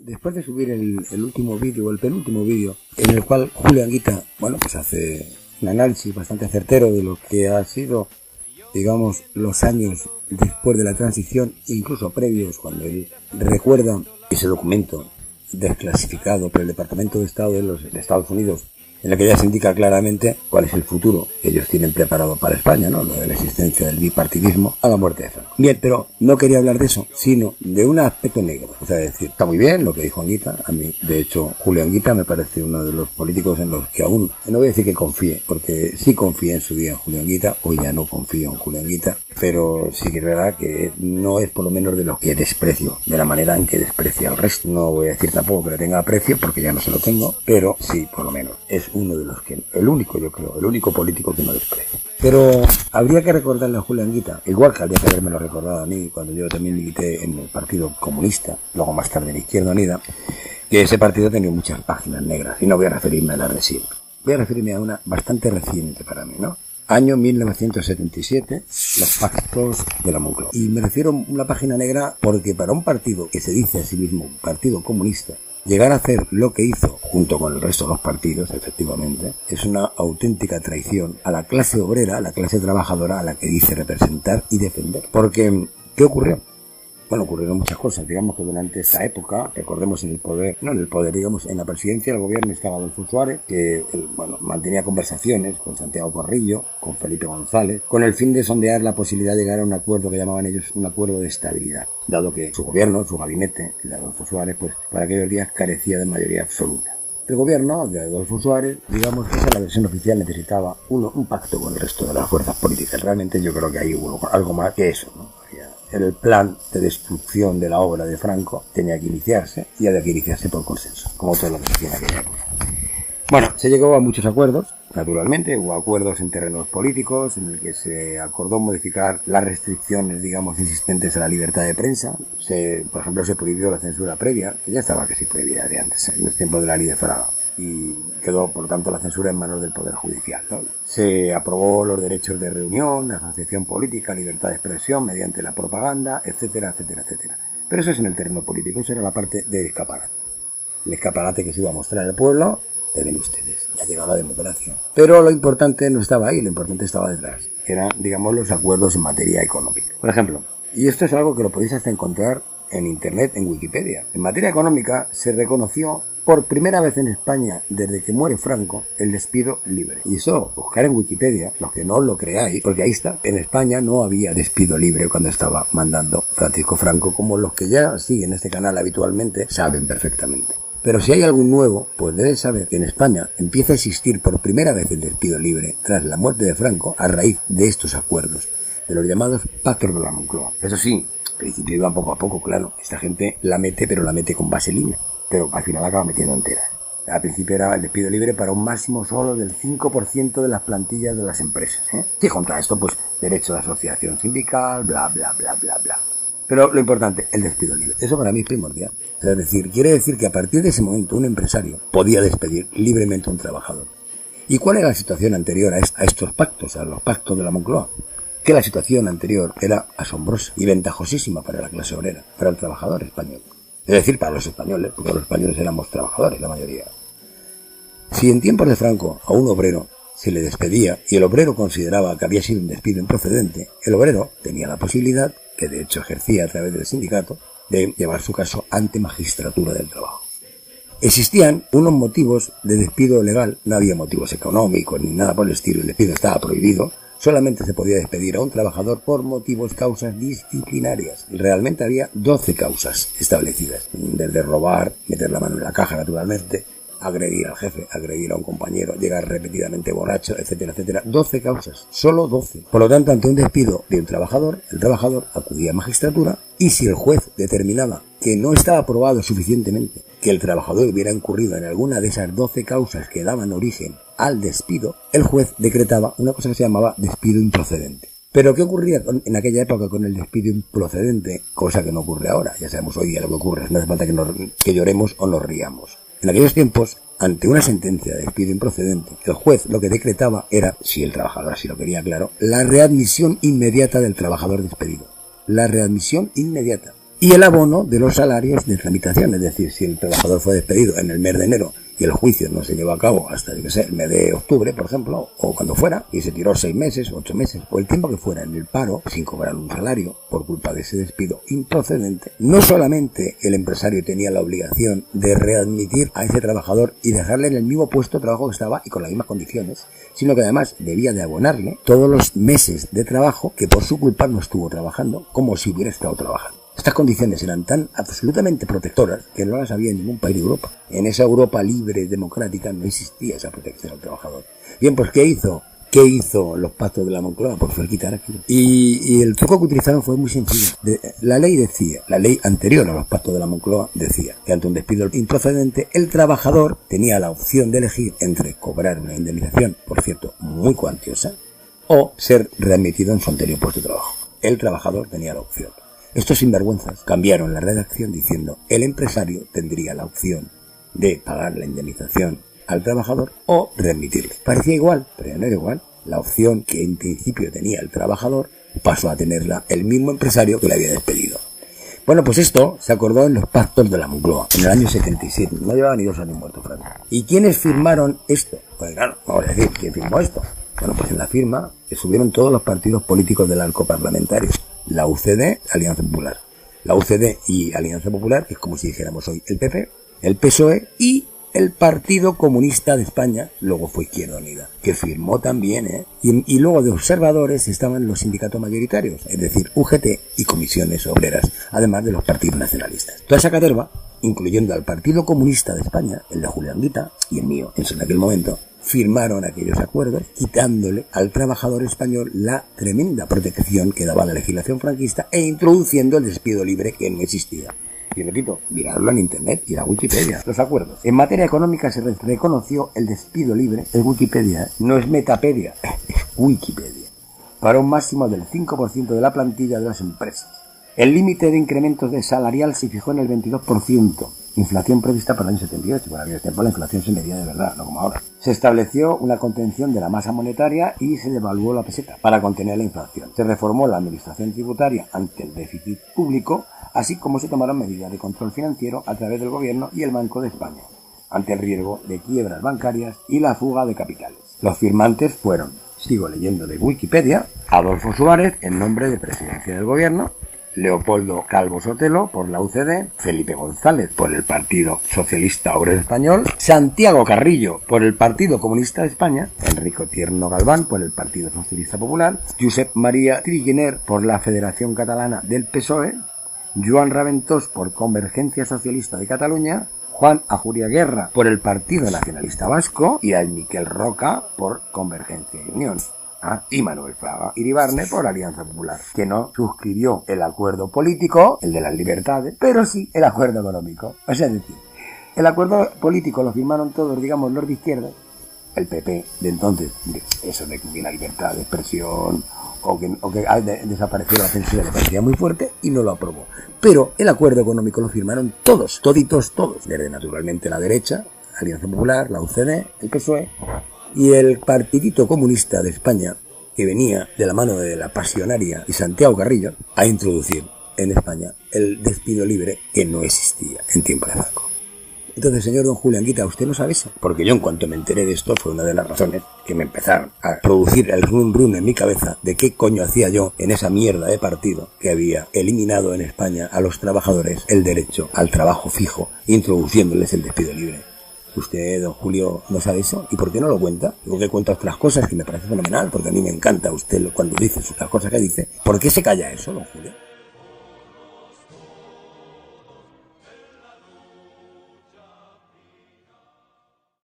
después de subir el último vídeo, o el penúltimo vídeo, en el cual Julio Anguita, bueno, pues hace un análisis bastante certero de lo que ha sido, digamos, los años después de la transición, incluso previos, cuando él recuerda ese documento desclasificado por el Departamento de Estado de Estados Unidos, en el que ya se indica claramente cuál es el futuro que ellos tienen preparado para España, ¿no? Lo de la existencia del bipartidismo a la muerte de Franco. Bien, pero no quería hablar de eso, sino de un aspecto negro. O sea, decir, está muy bien lo que dijo Anguita. A mí, de hecho, Julio Anguita me parece uno de los políticos en los que aún, no voy a decir que confíe, porque sí confié en su día en Julio Anguita, hoy ya no confío en Julio Anguita, pero sí que es verdad que no es por lo menos de los que desprecio, de la manera en que desprecia al resto. No voy a decir tampoco que le tenga aprecio, porque ya no se lo tengo, pero sí, por lo menos, es uno de los que, el único político que no desprecio. Pero habría que recordarle a Julio Anguita, igual que habría que haberme lo recordado a mí cuando yo también milité en el Partido Comunista, luego más tarde en Izquierda Unida, que ese partido tenía muchas páginas negras, y no voy a referirme a las de siempre. Voy a referirme a una bastante reciente para mí, ¿no? Año 1977, los pactos de la Moncloa. Y me refiero a una página negra porque para un partido que se dice a sí mismo un partido comunista, llegar a hacer lo que hizo, junto con el resto de los partidos, efectivamente, es una auténtica traición a la clase obrera, a la clase trabajadora, a la que dice representar y defender. Porque, ¿qué ocurrió? Bueno, ocurrieron muchas cosas. Digamos que durante esa época, recordemos digamos, en la presidencia del gobierno estaba Adolfo Suárez, que, bueno, mantenía conversaciones con Santiago Corrillo, con Felipe González, con el fin de sondear la posibilidad de llegar a un acuerdo que llamaban ellos un acuerdo de estabilidad, dado que su gobierno, su gabinete, el de Adolfo Suárez, pues, para aquellos días carecía de mayoría absoluta. El gobierno de Adolfo Suárez, digamos que esa la versión oficial, necesitaba un pacto con el resto de las fuerzas políticas. Realmente yo creo que ahí hubo algo más que eso, ¿no? El plan de destrucción de la obra de Franco tenía que iniciarse, y había que iniciarse por consenso, como todo lo que se hacía en aquella época. Bueno, se llegó a muchos acuerdos, naturalmente, hubo acuerdos en terrenos políticos, en el que se acordó modificar las restricciones, digamos, existentes a la libertad de prensa. Por ejemplo, se prohibió la censura previa, que ya estaba casi prohibida de antes, en los tiempos de la ley de Fraga, y quedó, por lo tanto, la censura en manos del Poder Judicial, ¿no? Se aprobó los derechos de reunión, asociación política, libertad de expresión mediante la propaganda, etcétera, etcétera, etcétera. Pero eso es en el terreno político, eso era la parte del escaparate. El escaparate que se iba a mostrar al pueblo, ven ustedes, ya ha llegado la democracia. Pero lo importante no estaba ahí, lo importante estaba detrás. Eran, digamos, los acuerdos en materia económica. Por ejemplo, y esto es algo que lo podéis hasta encontrar en internet, en Wikipedia. En materia económica se reconoció por primera vez en España, desde que muere Franco, el despido libre. Y eso, buscar en Wikipedia, los que no lo creáis, porque ahí está. En España no había despido libre cuando estaba mandando Francisco Franco, como los que ya siguen este canal habitualmente saben perfectamente. Pero si hay algún nuevo, pues debes saber que en España empieza a existir por primera vez el despido libre tras la muerte de Franco a raíz de estos acuerdos, de los llamados pactos de la Moncloa. Eso sí, al principio iba poco a poco, claro. Esta gente la mete, pero la mete con vaselina. Pero al final acaba metiendo entera. Al principio era el despido libre para un máximo solo del 5% de las plantillas de las empresas, ¿eh? Y contra esto, pues, derecho de asociación sindical, bla, bla, bla, bla, bla. Pero lo importante, el despido libre. Eso para mí es primordial. Es decir, quiere decir que a partir de ese momento un empresario podía despedir libremente a un trabajador. ¿Y cuál era la situación anterior a estos pactos, a los pactos de la Moncloa? Que la situación anterior era asombrosa y ventajosísima para la clase obrera, para el trabajador español. Es decir, para los españoles, porque los españoles éramos trabajadores, la mayoría. Si en tiempos de Franco a un obrero se le despedía y el obrero consideraba que había sido un despido improcedente, el obrero tenía la posibilidad, que de hecho ejercía a través del sindicato, de llevar su caso ante Magistratura del Trabajo. Existían unos motivos de despido legal, no había motivos económicos ni nada por el estilo, el despido estaba prohibido. Solamente se podía despedir a un trabajador por causas disciplinarias. Realmente había 12 causas establecidas. Desde robar, meter la mano en la caja naturalmente, agredir al jefe, agredir a un compañero, llegar repetidamente borracho, etcétera, etcétera. 12 causas, solo 12. Por lo tanto, ante un despido de un trabajador, el trabajador acudía a magistratura y si el juez determinaba que no estaba probado suficientemente que el trabajador hubiera incurrido en alguna de esas 12 causas que daban origen al despido, el juez decretaba una cosa que se llamaba despido improcedente. Pero ¿qué ocurría en aquella época con el despido improcedente? Cosa que no ocurre ahora, ya sabemos hoy día lo que ocurre, no hace falta que lloremos o nos riamos. En aquellos tiempos, ante una sentencia de despido improcedente, el juez lo que decretaba era, si el trabajador así lo quería claro, la readmisión inmediata del trabajador despedido. La readmisión inmediata. y el abono de los salarios de tramitación. Es decir, si el trabajador fue despedido en el mes de enero y el juicio no se llevó a cabo hasta, yo qué sé, el mes de octubre, por ejemplo, o cuando fuera, y se tiró 6 meses, 8 meses, o el tiempo que fuera en el paro, sin cobrar un salario por culpa de ese despido improcedente, no solamente el empresario tenía la obligación de readmitir a ese trabajador y dejarle en el mismo puesto de trabajo que estaba y con las mismas condiciones, sino que además debía de abonarle todos los meses de trabajo que por su culpa no estuvo trabajando, como si hubiera estado trabajando. Estas condiciones eran tan absolutamente protectoras que no las había en ningún país de Europa. En esa Europa libre y democrática no existía esa protección al trabajador. Bien, pues ¿qué hizo? ¿Qué hizo los pactos de la Moncloa? Pues fue quitar aquello. Y el truco que utilizaron fue muy sencillo. La ley anterior a los pactos de la Moncloa decía que ante un despido improcedente, el trabajador tenía la opción de elegir entre cobrar una indemnización, por cierto, muy cuantiosa, o ser readmitido en su anterior puesto de trabajo. El trabajador tenía la opción. Estos sinvergüenzas cambiaron la redacción diciendo el empresario tendría la opción de pagar la indemnización al trabajador o readmitirle. Parecía igual, pero no era igual. La opción que en principio tenía el trabajador pasó a tenerla el mismo empresario que le había despedido. Bueno, pues esto se acordó en los pactos de la Moncloa, en el año 77. No llevaba ni 2 años muerto, Franco. ¿Y quiénes firmaron esto? Pues claro, vamos a decir, ¿quién firmó esto? Bueno, pues en la firma estuvieron todos los partidos políticos del arco parlamentario. La UCD, Alianza Popular. La UCD y Alianza Popular, que es como si dijéramos hoy el PP, el PSOE y el Partido Comunista de España, luego fue Izquierda Unida, que firmó también, y luego de observadores estaban los sindicatos mayoritarios, es decir, UGT y comisiones obreras, además de los partidos nacionalistas. Toda esa caterva, incluyendo al Partido Comunista de España, el de Julián Guita y el mío, en aquel momento, firmaron aquellos acuerdos quitándole al trabajador español la tremenda protección que daba la legislación franquista e introduciendo el despido libre que no existía. Y repito, mirarlo en internet y la Wikipedia, los acuerdos. En materia económica se reconoció el despido libre, es Wikipedia, no es Metapedia, es Wikipedia, para un máximo del 5% de la plantilla de las empresas. El límite de incrementos de salarial se fijó en el 22%. Inflación prevista para el año 78, por aquel tiempo la inflación se medía de verdad, no como ahora. Se estableció una contención de la masa monetaria y se devaluó la peseta para contener la inflación. Se reformó la administración tributaria ante el déficit público, así como se tomaron medidas de control financiero a través del Gobierno y el Banco de España, ante el riesgo de quiebras bancarias y la fuga de capitales. Los firmantes fueron, sigo leyendo de Wikipedia, Adolfo Suárez en nombre de Presidencia del Gobierno, Leopoldo Calvo Sotelo por la UCD, Felipe González por el Partido Socialista Obrero Español, Santiago Carrillo por el Partido Comunista de España, Enrico Tierno Galván por el Partido Socialista Popular, Josep María Triguiner por la Federación Catalana del PSOE, Joan Raventós por Convergencia Socialista de Cataluña, Juan Ajuria Guerra por el Partido Nacionalista Vasco y a Miquel Roca por Convergencia y Unión. Y Manuel Fraga Iribarne por Alianza Popular, que no suscribió el acuerdo político, el de las libertades, pero sí el acuerdo económico. O sea, es decir, el acuerdo político lo firmaron todos, digamos, los de izquierda, el PP de entonces, eso de que la libertad de expresión o que desapareció la censura le parecía muy fuerte y no lo aprobó. Pero el acuerdo económico lo firmaron todos, toditos, todos, desde naturalmente la derecha, Alianza Popular, la UCD, el PSOE, y el Partidito Comunista de España, que venía de la mano de la Pasionaria y Santiago Carrillo, a introducir en España el despido libre que no existía en tiempo de Franco. Entonces, señor don Julián Guita, ¿usted no sabe eso? Porque yo en cuanto me enteré de esto fue una de las razones que me empezaron a producir el run en mi cabeza de qué coño hacía yo en esa mierda de partido que había eliminado en España a los trabajadores el derecho al trabajo fijo, introduciéndoles el despido libre. ¿Usted, don Julio, no sabe eso? ¿Y por qué no lo cuenta? Digo que cuenta otras cosas que me parece fenomenal, porque a mí me encanta usted cuando dice las cosas que dice. ¿Por qué se calla eso, don Julio?